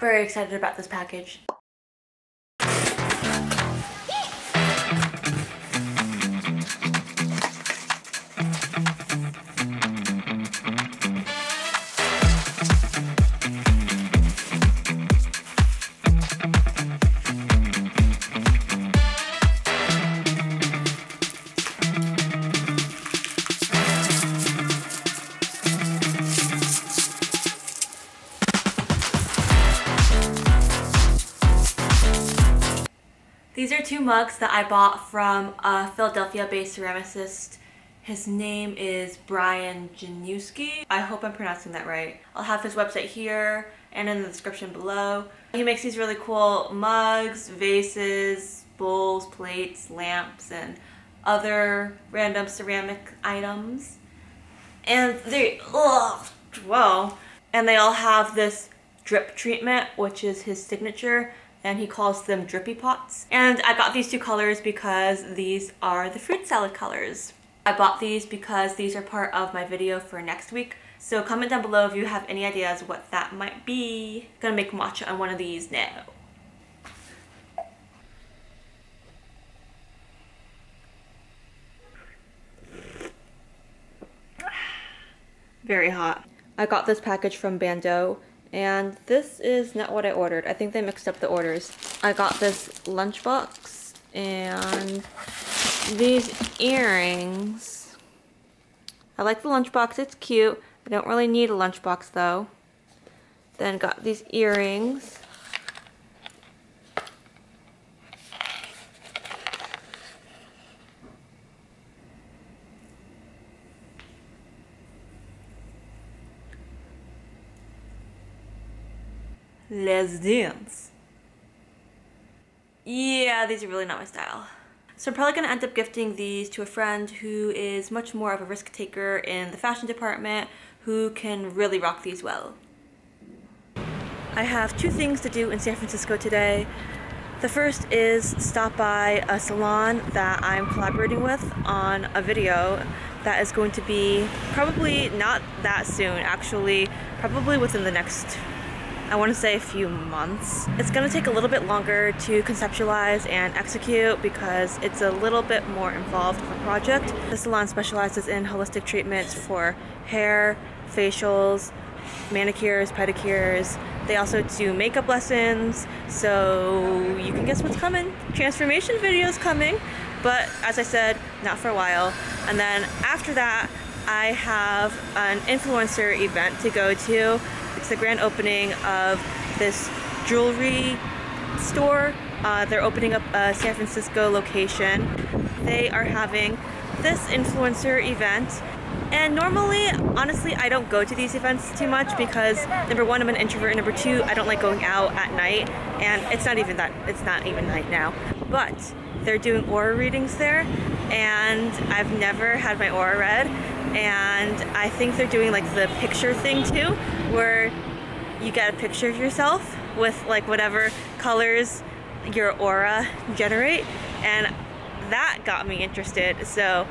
Very excited about this package. These are two mugs that I bought from a Philadelphia-based ceramicist. His name is Brian Giniewski. I hope I'm pronouncing that right. I'll have his website here and in the description below. He makes these really cool mugs, vases, bowls, plates, lamps, and other random ceramic items. And they, whoa. And they all have this drip treatment, which is his signature. And he calls them drippy pots. And I got these two colors because these are the fruit salad colors. I bought these because these are part of my video for next week. So comment down below if you have any ideas what that might be. I'm gonna make matcha on one of these now. Very hot. I got this package from Bando. And this is not what I ordered. I think they mixed up the orders. I got this lunchbox and these earrings. I like the lunchbox, it's cute. I don't really need a lunchbox though. Then got these earrings. Let's dance. Yeah, these are really not my style. So I'm probably gonna end up gifting these to a friend who is much more of a risk taker in the fashion department, who can really rock these well. I have two things to do in San Francisco today. The first is stop by a salon that I'm collaborating with on a video that is going to be probably not that soon, actually, probably within the next, I want to say a few months. It's going to take a little bit longer to conceptualize and execute because it's a little bit more involved of a project. The salon specializes in holistic treatments for hair, facials, manicures, pedicures. They also do makeup lessons, so you can guess what's coming. Transformation videos coming, but as I said, not for a while. And then after that, I have an influencer event to go to. It's the grand opening of this jewelry store. They're opening up a San Francisco location. They are having this influencer event. And normally, honestly, I don't go to these events too much because number one, I'm an introvert, and number two, I don't like going out at night. And it's not even night now. But they're doing aura readings there, and I've never had my aura read. And I think they're doing like the picture thing too, where you get a picture of yourself with like whatever colors your aura generate, and that got me interested, so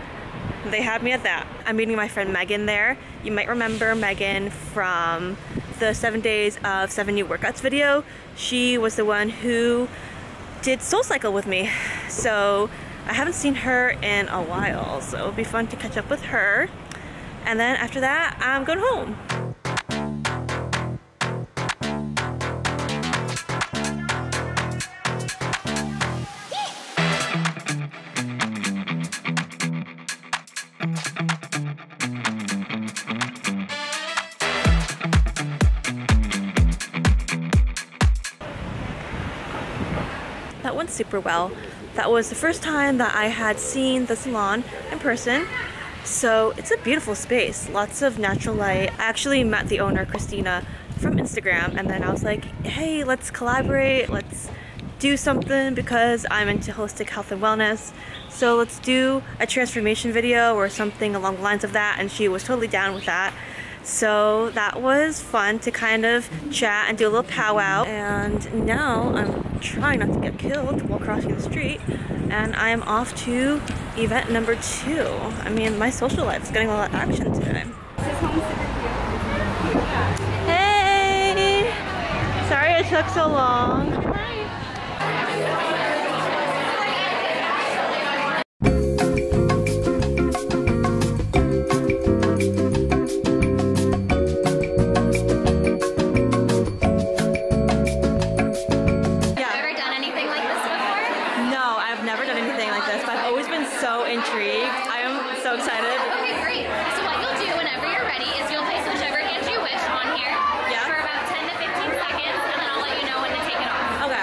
they had me at that. I'm meeting my friend Megan there. You might remember Megan from the 7 days of 7 new workouts video. She was the one who did SoulCycle with me, so I haven't seen her in a while, so it'll be fun to catch up with her. And then after that, I'm going home. That went super well. That was the first time that I had seen the salon in person. So it's a beautiful space, lots of natural light. I actually met the owner, Christina, from Instagram, and then I was like, hey, let's collaborate, let's do something because I'm into holistic health and wellness. So let's do a transformation video or something along the lines of that, and she was totally down with that. So that was fun to kind of chat and do a little powwow. And now I'm trying not to get killed while crossing the street, and I am off to event number 2. I mean, my social life is getting a lot of action today. Hey! Sorry it took so long. So intrigued. I am so excited. Okay, great. So what you'll do whenever you're ready is you'll place whichever hand you wish on here for about 10 to 15 seconds, and then I'll let you know when to take it off. Okay.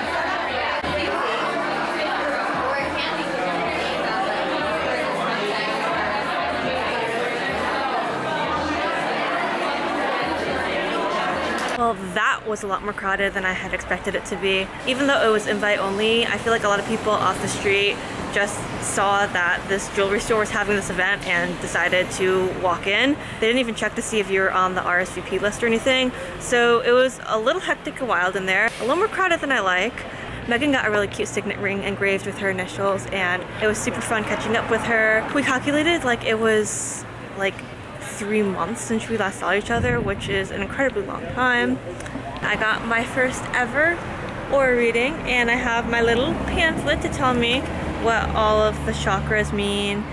Well, that was a lot more crowded than I had expected it to be. Even though it was invite only, I feel like a lot of people off the street just saw that this jewelry store was having this event and decided to walk in. They didn't even check to see if you were on the RSVP list or anything. So it was a little hectic and wild in there. A little more crowded than I like. Megan got a really cute signet ring engraved with her initials, and it was super fun catching up with her. We calculated like it was like 3 months since we last saw each other, which is an incredibly long time. I got my first ever aura reading, and I have my little pamphlet to tell me what all of the chakras mean.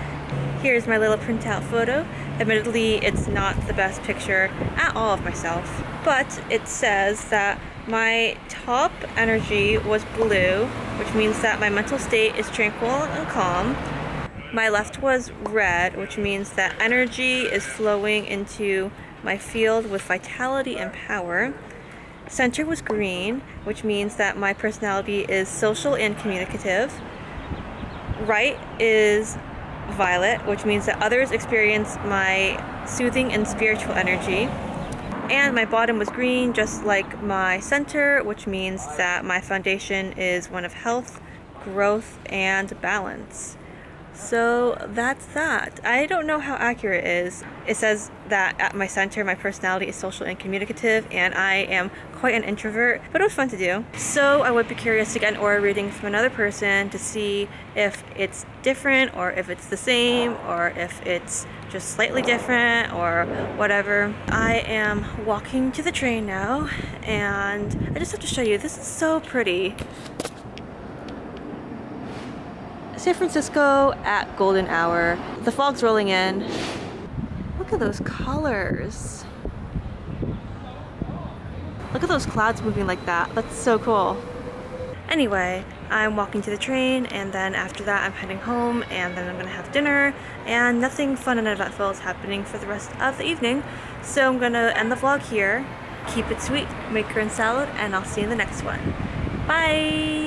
Here's my little printout photo. Admittedly, it's not the best picture at all of myself, but it says that my top energy was blue, which means that my mental state is tranquil and calm. My left was red, which means that energy is flowing into my field with vitality and power. Center was green, which means that my personality is social and communicative. Right is violet, which means that others experience my soothing and spiritual energy. And my bottom was green, just like my center, which means that my foundation is one of health, growth, and balance. So that's that. I don't know how accurate it is. It says that at my center, my personality is social and communicative, and I am quite an introvert, but it was fun to do. So I would be curious to get an aura reading from another person to see if it's different, or if it's the same, or if it's just slightly different, or whatever. I am walking to the train now, and I just have to show you, this is so pretty. San Francisco at golden hour. The fog's rolling in. Look at those colors. Look at those clouds moving like that. That's so cool. Anyway, I'm walking to the train, and then after that I'm heading home, and then I'm gonna have dinner, and nothing fun and eventful is happening for the rest of the evening. So I'm gonna end the vlog here. Keep it sweet, make your own salad, and I'll see you in the next one. Bye!